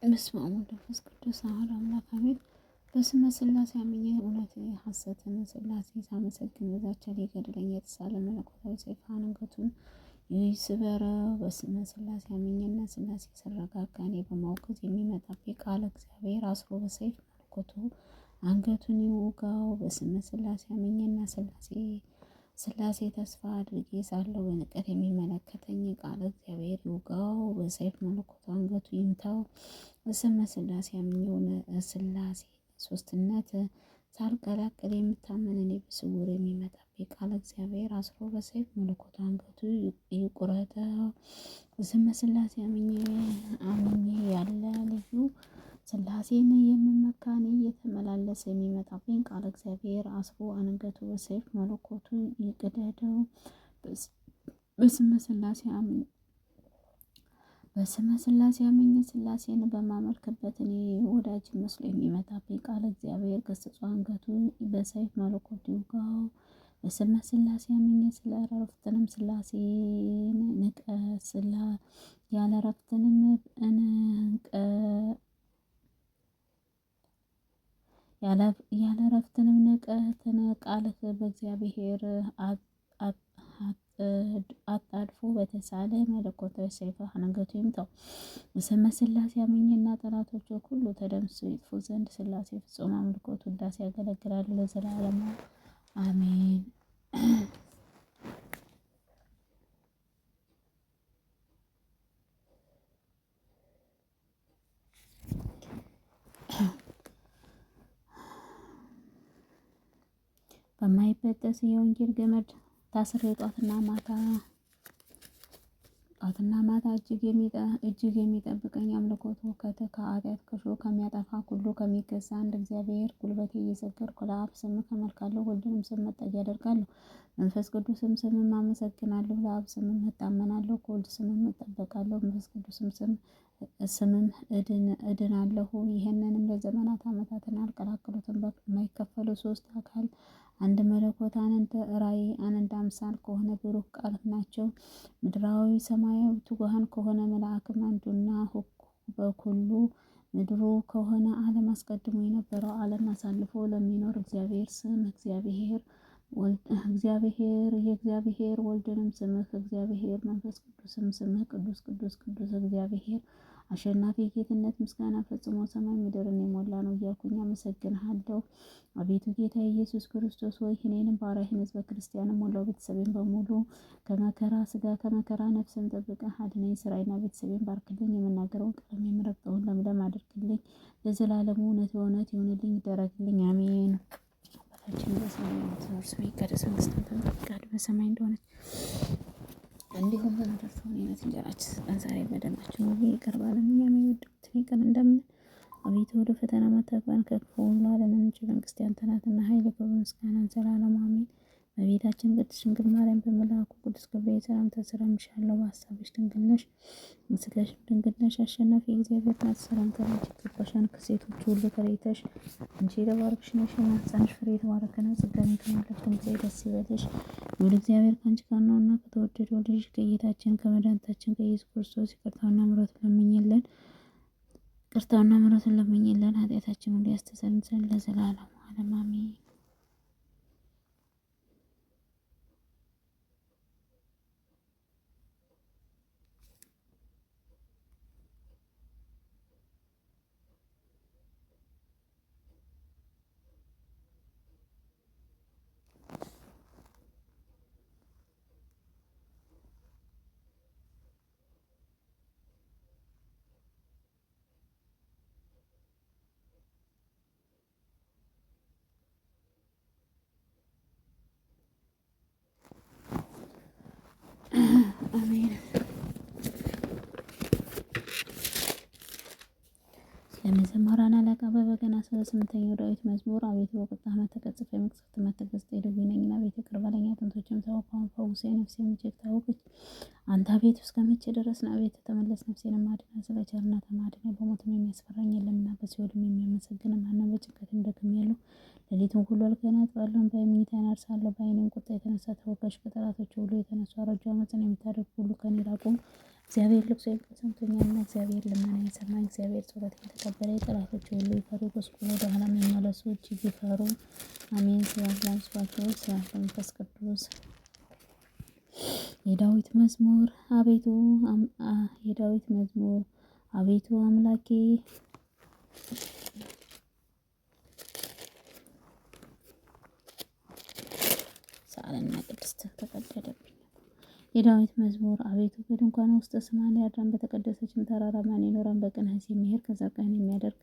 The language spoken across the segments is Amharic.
በስመ አብ ወወልድ ወመንፈስ ቅዱስ አሐዱ አምላክ አሜን። በስመ ሥላሴ አምኜ እውነት ሐሰትን ሥላሴ ሳመሰግን በዛቻ ሊገድለኝ የተሳለ መለኮታዊ ሰይፍ አንገቱን ይስበረው። በስመ ሥላሴ አምኜና ሥላሴ ስረጋጋ እኔ በማውገዝ የሚመጣብኝ ቃል እግዚአብሔር አስሮ በሰይፍ መለኮቱ አንገቱን ይውጋው። በስመ ሥላሴ አምኜና ሥላሴ ተስፋ አድርጌ ሳለሁ በንቀት የሚመለከተኝ ቃል እግዚአብሔር ይውጋው። በሰይፍ መለኮቱ አንገቱ ይምታው። በስመ ሥላሴ አምኜውን ሥላሴ ሶስትነት ሳልቀላቅል የምታመን እኔ በስውር የሚመጣብኝ ቃል እግዚአብሔር አስሮ በሰይፍ መለኮቱ አንገቱ ይቁረጠው። በስመ ሥላሴ አምኜ ያለ ልዩ ሥላሴን የምመካ እኔ እየተመላለሰ የሚመጣብኝ ቃል እግዚአብሔር አስሮ አንገቱ በሰይፍ መለኮቱ ይቅደደው። በስመ ሥላሴ አምኜ ሥላሴን በማመልክበት እኔ ወዳጅ መስሎ የሚመጣብኝ ቃል እግዚአብሔር ገስጾ አንገቱ በሰይፍ መለኮቱ ይውጋው። በስመ ሥላሴ አምኜ ስለ ዕረፍትንም ሥላሴን ያለ ዕረፍትንም ያለ ዕረፍትንም ንቀትን ቃልህ በእግዚአብሔር አጣድፎ በተሳለ መለኮታዊ ሰይፍ አንገቱ ይምታው። በስመ ሥላሴ አምኜና ጠላቶቹ ሁሉ ተደምስሰው ይጥፉ ዘንድ ሥላሴ ፍጹም አምልኮት ውዳሴ ያገለግላሉ ለዘላለሙ አሜን። በማይበጠስ የወንጌል ገመድ ታስሬ ጧትና ማታ እጅግ የሚጠብቀኝ አምልኮት ሁከት ከኃጢአት ከሾህ ከሚያጠፋ ሁሉ ከሚገዛ አንድ እግዚአብሔር ጉልበቴ እየሰገድኩ ለአብ ስም እመልካለሁ፣ ወልድንም ስም መጠጊያ አደርጋለሁ፣ መንፈስ ቅዱስም ስምም አመሰግናለሁ። ለአብ ስምም እታመናለሁ፣ ከወልድ ስምም እጠበቃለሁ፣ መንፈስ ቅዱስም ስምም እድናለሁ። ይህንንም ለዘመናት ዓመታትን አልቀላቀሉትም። በማይከፈሉ ሶስት አካል አንድ መለኮት አንድ ራእይ አንድ አምሳል ከሆነ ብሩክ ቃል ናቸው። ምድራዊ ሰማያዊ ትጉሃን ከሆነ መልአክም አንዱና በኩሉ ምድሩ ከሆነ ዓለም አስቀድሞ የነበረው ዓለም አሳልፎ ለሚኖር እግዚአብሔር ስም የእግዚአብሔር ወልድንም ስምህ እግዚአብሔር መንፈስ ቅዱስም ስምህ ቅዱስ ቅዱስ ቅዱስ እግዚአብሔር አሸናፊ ጌትነት ምስጋና ፈጽሞ ሰማይ ምድርን የሞላ ነው እያልኩኝ አመሰግንሃለሁ። አቤቱ ጌታ ኢየሱስ ክርስቶስ ሆይ እኔንም ባሪያህን ሕዝበ ክርስቲያንም ሞላው ቤተሰቤን በሙሉ ከመከራ ስጋ ከመከራ ነፍስን ጠብቀህ አድነኝ። ስራዬና ቤተሰቤን ባርክልኝ። የምናገረውን ቃል የምረግጠውን ለምለም አድርግልኝ። ለዘላለሙ እውነት በእውነት ይሁንልኝ ይደረግልኝ። አሜን። አባታችን በሰማይ የምትኖር ስምህ ይቀደስ፣ መንግስትህ ትምጣ፣ ፈቃድህ በሰማይ እንደሆነች እንዲሁም በምድር ትሁን። የዕለት እንጀራችንን ስጠን ዛሬ፣ በደላችንን ሁሉ ይቅር በለን እኛም የበደሉንን ይቅር እንደምንል። አቤቱ ወደ ፈተና አታግባን ከክፉ ሁሉ አድነን እንጂ መንግስት ያንተ ናትና፣ ኃይል፣ ክብር፣ ምስጋና ለዘላለሙ አሜን። እመቤታችን ቅድስት ድንግል ማርያም በመልአኩ ቅዱስ ገብርኤል ሰላምታ ሰላምልሻለሁ። በሐሳብሽ ድንግል ነሽ፣ በሥጋሽም ድንግል ነሽ። አሸናፊ የእግዚአብሔር እናት ሰላምታ ላንቺ ይገባሻል። ከሴቶች ሁሉ ተለይተሽ አንቺ የተባረክሽ ነሽ፣ የማኅፀንሽ ፍሬ የተባረከ ነው። ጸጋን የተሞላሽ ድንግል ደስ ይበልሽ፣ ልዑል እግዚአብሔር ከአንቺ ጋር ነውና ከተወደደው ልጅሽ ከጌታችን ከመድኃኒታችን ከኢየሱስ ክርስቶስ ይቅርታውና ምሕረቱን ለምኝልን ኃጢአታችንን ሁሉ ያስተሰርይልን ዘንድ ለዘላለሙ ዓለም አሜን። አሜን። ለመዘምራን አለቃ በበገና 68ኛው ዳዊት መዝሙር። አቤቱ በቁጣህ ተቀጽፈ የመቅሰፍት መተገዝተ ደዌ ነኝና ቤት ይቅር በለኝ። አጥንቶቼም ታወኩ ፈውሴ ነፍሴም እጅግ ታወከች። አንተ አቤቱ እስከ መቼ ድረስ ነው? አቤቱ ተመለስ፣ ነፍሴንም አድናት። ስለ ቸርነትህ አድነኝ። በሞትም የሚያስፈራኝ የለምና በሲኦልም የሚያመሰግን ማነው? በጭንቀትም ደክሜያለሁ። ሌሊቱን ሁሉ አልጋዬን አጥባለሁ፣ በመኝታዬ አርሳለሁ። በዓይኔም ቁጣ የተነሳ ተወጋሽ። ከጠላቶቼ ሁሉ የተነሱ አረጁ። ዓመፅን የምታደርጉ ሁሉ ከእኔ ራቁ። እግዚአብሔር ልቅሶዬን ሰምቶኛልና እግዚአብሔር ልመናዬን ሰማኝ። እግዚአብሔር ጸሎቴን ተቀበለ። ጠላቶቼ ሁሉ ይፈሩ፣ ጎስቁለው ወደ ኋላ የሚመለሱ እጅግ ይፈሩ። አሜን። ስብሐት ለአብ ወስብሐት ለወልድ ወስብሐት ለመንፈስ ቅዱስ። የዳዊት መዝሙር። የዳዊት መዝሙር። አቤቱ አምላኬ ሳልና ቅድስት ተቀደደብኝ። የዳዊት መዝሙር። አቤቱ በድንኳን ውስጥ ስማን ያድራን፣ በተቀደሰችም ተራራ ማን ይኖራል? በቅን ሕዝብ የሚሄድ ከጻድቃን የሚያደርግ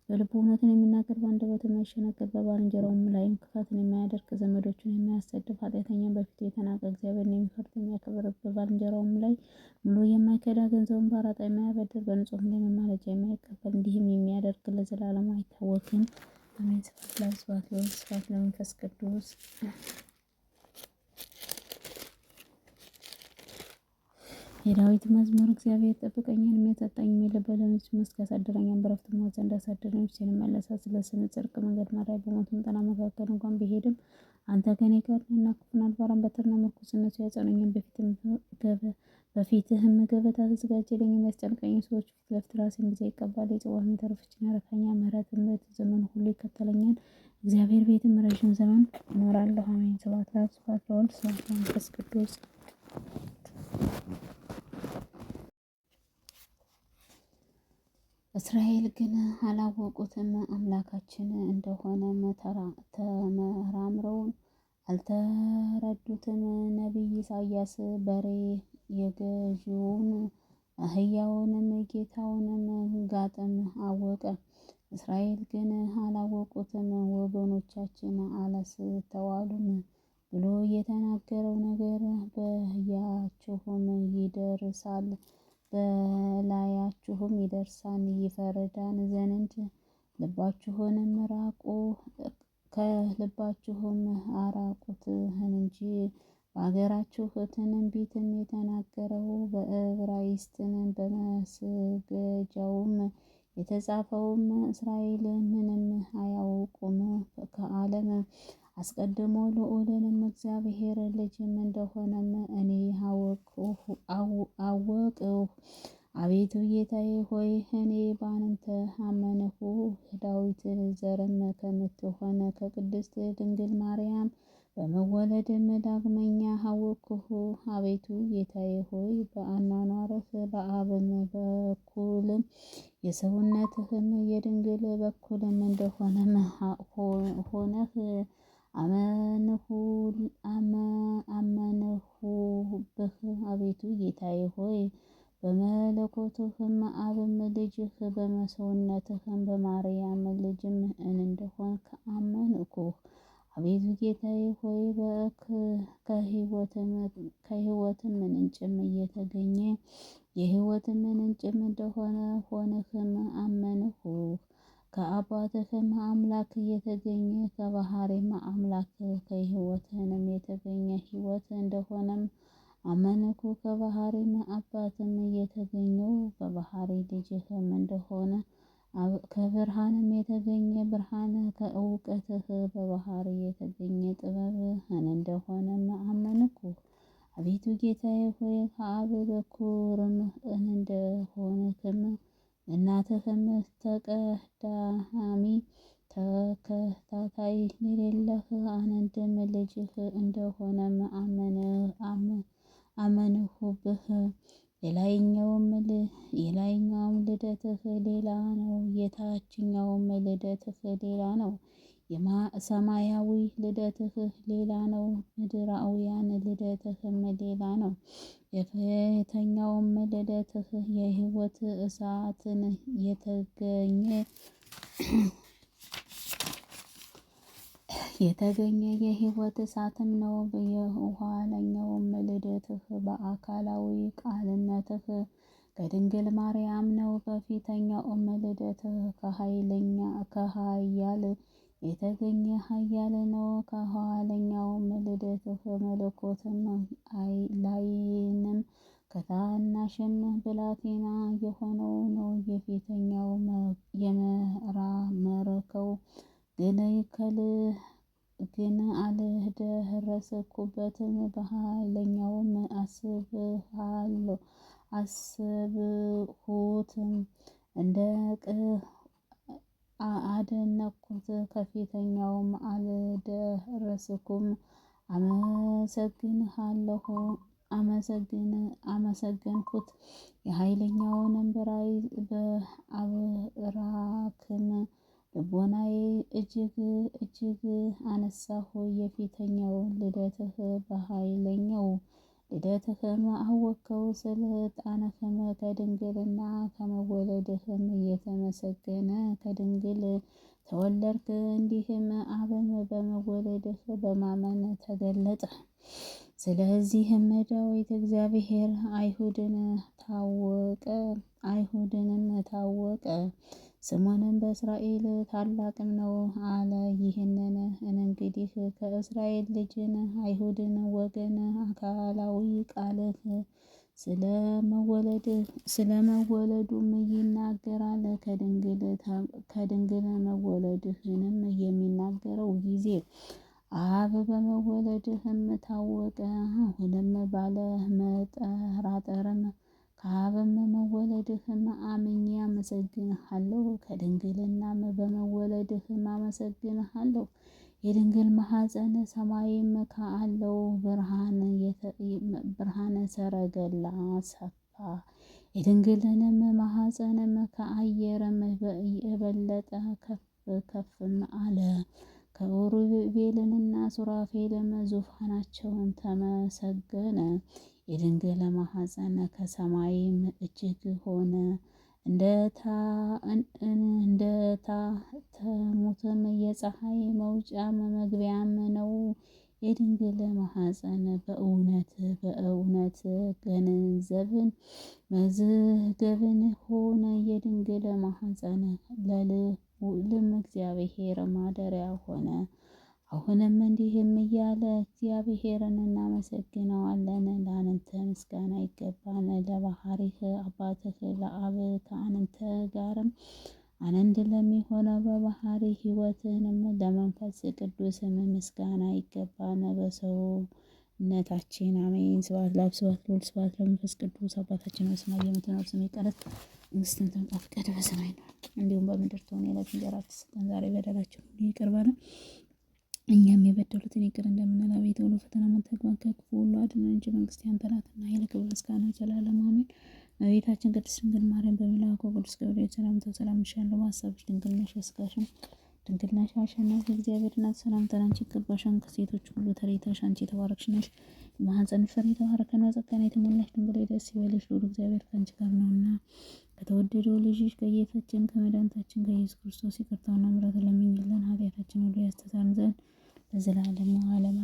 በልቡ እውነትን የሚናገር በአንደበቱ የማይሸነገል በባልንጀራውም ላይም ክፋትን የማያደርግ ዘመዶቹን የማያሰድብ ኃጢአተኛን በፊቱ የተናቀ እግዚአብሔርን የሚፈራ የሚያከብር በባልንጀራውም ላይ ምሎ የማይከዳ ገንዘቡን በአራጣ የማያበድር በንጹሕም ላይ መማለጃ የማይቀበል እንዲህም የሚያደርግ ለዘላለሙ አይታወክም። አሜን። ስብሐት ለአብ ወስብሐት ለወልድ ወስብሐት ለመንፈስ ቅዱስ። የዳዊት መዝሙር። እግዚአብሔር ጠብቀኛል፣ የሚያሳጣኝም የለም። በደኅንነቱ መስክ ያሳድረኛል፣ በዕረፍቱ ውኃ ዘንድ አሳደረኝ። ነፍሴን ይመልሳል። ስለ ስምህ ጽድቅ መንገድ መራኝ። በሞትም ጥላ መካከል እንኳን ብሄድም አንተ ከእኔ ጋር ነህና፣ ክፉን አልፈራም። በትርና ምርኩዝ እነርሱ ያጸኑኛል። በፊትህም ገበታ ተዘጋጀልኝ። የሚያስጨንቀኝ ሰዎች ፊት ለፊት ራሴን ጊዜ ይቀባል። የጽዋህም የተረፈችን ያረካኛል። ምሕረትም ዘመን ሁሉ ይከተለኛል። እግዚአብሔር ቤትም ረዥም ዘመን እኖራለሁ። አሜን። ስብሐት ለአብ ወስብሐት ለወልድ ወስብሐት ለመንፈስ ቅዱስ። እስራኤል ግን አላወቁትም፣ አምላካችን እንደሆነም ተመራምረውን አልተረዱትም። ነቢይ ኢሳያስ በሬ የገዢውን አህያውንም ጌታውንም ጋጥም አወቀ። እስራኤል ግን አላወቁትም፣ ወገኖቻችን አላስተዋሉም ብሎ የተናገረው ነገር በያችሁም ይደርሳል በላያችሁም ይደርሳል ይፈርዳን ዘንድ ልባችሁንም ራቁ ከልባችሁም አራቁት እንጂ። በአገራችሁ ትንቢትን የተናገረው በዕብራይስጥን በመስገጃውም የተጻፈውም እስራኤል ምንም አያውቁም። ከዓለም አስቀድሞ ልዑልንም እግዚአብሔር ልጅም እንደሆነም እኔ አወቅሁ። አቤቱ ጌታዬ ሆይ እኔ በአንተ አመንሁ። ዳዊት ዘርም ከምትሆን ከቅድስት ድንግል ማርያም በመወለድም ዳግመኛ አወቅሁ። አቤቱ ጌታዬ ሆይ በአኗኗርህ በአብም በኩልም የሰውነትህም የድንግል በኩልም እንደሆነም ሆነህ አመንሁብህ። አቤቱ ጌታዬ ሆይ በመለኮትህም አብም ልጅህ በሰውነትህም በማርያም ልጅም እንደሆንክ አመንኩህ። አቤቱ ጌታዬ ሆይ ከሕይወትም ምንጭም እየተገኘ የሕይወትም ምንጭም እንደሆነ ሆነህም አመንሁህ። ከአባትህም አምላክ የተገኘ ከባህሪም አምላክ ከሕይወትህም የተገኘ ሕይወት እንደሆነም አመንኩ። ከባህሪም አባትም የተገኘው ከባህሪ ልጅህም እንደሆነ ከብርሃንም የተገኘ ብርሃን ከእውቀትህ በባህሪ የተገኘ ጥበብህን እንደሆነም አመንኩ። አቤቱ ጌታዬ ሆይ ከአብ በኩርም እንደሆንክም እናትህም ተቀዳሚ ተከታታይ የሌለህ አንድም ልጅህ እንደሆነም አመንሁብህ። የላይኛውም ልደትህ ሌላ ነው፣ የታችኛውም ልደትህ ሌላ ነው። ሰማያዊ ልደትህ ሌላ ነው፣ ምድራውያን ልደትህም ሌላ ነው። የፊተኛውም ልደትህ የሕይወት እሳትን የተገኘ የሕይወት እሳትም ነው። የኋለኛውም ልደትህ በአካላዊ ቃልነትህ ከድንግል ማርያም ነው። በፊተኛውም ልደትህ ከኃያል የተገኘ ኃያል ነው። ከኋለኛውም ልደትህ መለኮትም ላይንም ከታናሽም ብላቴና የሆነው ነው። የፊተኛው የመረመርከው ግን አልደረስኩበትም። በኋለኛውም አስብሁት እንደ አደነቅኩት ከፊተኛውም አልደረስኩም። አመሰገንኩት የኃይለኛውንም በአብራክም ልቦናዬ እጅግ አነሳሁ። የፊተኛውን ልደትህ በኃይለኛው ልደትህም አወከው። ስልጣንህም ከድንግልና ከመወለድህም እየተመሰገነ ከድንግል ተወለድክ። እንዲህም አብም በመወለድህ በማመን ተገለጠ። ስለዚህም ዳዊት እግዚአብሔር አይሁድንም ታወቀ፣ ስሙንም በእስራኤል ታላቅም ነው አለ። ይህንን እንግዲህ ከእስራኤል ልጅን አይሁድን ወገን አካላዊ ቃልህ ስለመወለዱም ይናገራል። ከድንግል መወለድህንም የሚናገረው ጊዜ አብ በመወለድህም ታወቀ። አሁንም ባለመጠራጠርም ከአብም መወለድህም አምኜ አመሰግንሃለሁ። ከድንግልናም በመወለድህም አመሰግንሃለሁ። የድንግል ማኅፀን ሰማይም ከአለው ብርሃነ ሰረገላ ሰፋ። የድንግልንም ማኅፀንም ከአየርም የበለጠ ከፍም አለ። ከኪሩቤልና ሱራፌልም ዙፋናቸውን ተመሰገነ። የድንግል ማኅፀን ከሰማይም እጅግ ሆነ። እንደታተሙትም የፀሐይ መውጫም መግቢያም ነው። የድንግል ማኅፀን በእውነት ገንዘብን መዝገብን ሆነ። የድንግል ማኅፀን ለልዑልም እግዚአብሔር ማደሪያ ሆነ። አሁንም እንዲህም እያለ እግዚአብሔርን እናመሰግነዋለን። ለአንተ ምስጋና ይገባል፣ ለባሕርይ አባትህ ለአብ ከአንተ ጋርም አንድ ለሚሆነው በባሕርይ ሕይወትንም ለመንፈስ ቅዱስም ምስጋና ይገባል በሰውነታችን። አሜን። ስብሐት ለአብ ስብሐት ለወልድ ስብሐት ለመንፈስ ቅዱስ። አባታችን በሰማይ የምትኖር ስምህ ይቀደስ፣ መንግሥትህ ትምጣ፣ ፈቃድህ በሰማይ እንዲሁም በምድር ትሁን። የዕለት እንጀራችንን ስጠን ዛሬ፣ በደላችንን ሁሉ ይቅር በለን እኛም የበደሉትን ይቅር እንደምንል፣ አቤቱ ወደ ፈተና አታግባን ከክፉ ሁሉ አድነን እንጂ መንግሥት ያንተ ናትና፣ ኃይል፣ ክብር፣ ምስጋና ዘላለሙ አሜን። እመቤታችን ቅድስት ድንግል ማርያም በመልአኩ ቅዱስ ገብርኤል ሰላምታ ሰላም እልሻለሁ። በሐሳብሽ ድንግል ነሽ፣ በሥጋሽም ድንግል ነሽ። አሸናፊ እግዚአብሔር እናት ሰላምታ ላንቺ ይገባሻል። ከሴቶች ሁሉ ተለይተሽ አንቺ የተባረክሽ ነሽ፣ የማኅፀንሽ ፍሬ የተባረከ ነው። ጸጋን የተሞላሽ ድንግል ሆይ ደስ ይበልሽ፣ ልዑል እግዚአብሔር ከአንቺ ጋር ነውና ከተወደደው ልጅሽ ከጌታችን ከመድኃኒታችን ከኢየሱስ ክርስቶስ ይቅርታውና ምሕረቱን ለምኝልን ኃጢአታችንን ሁሉ ያስተሰርይ ዘንድ ለዘላለሙ ዓለም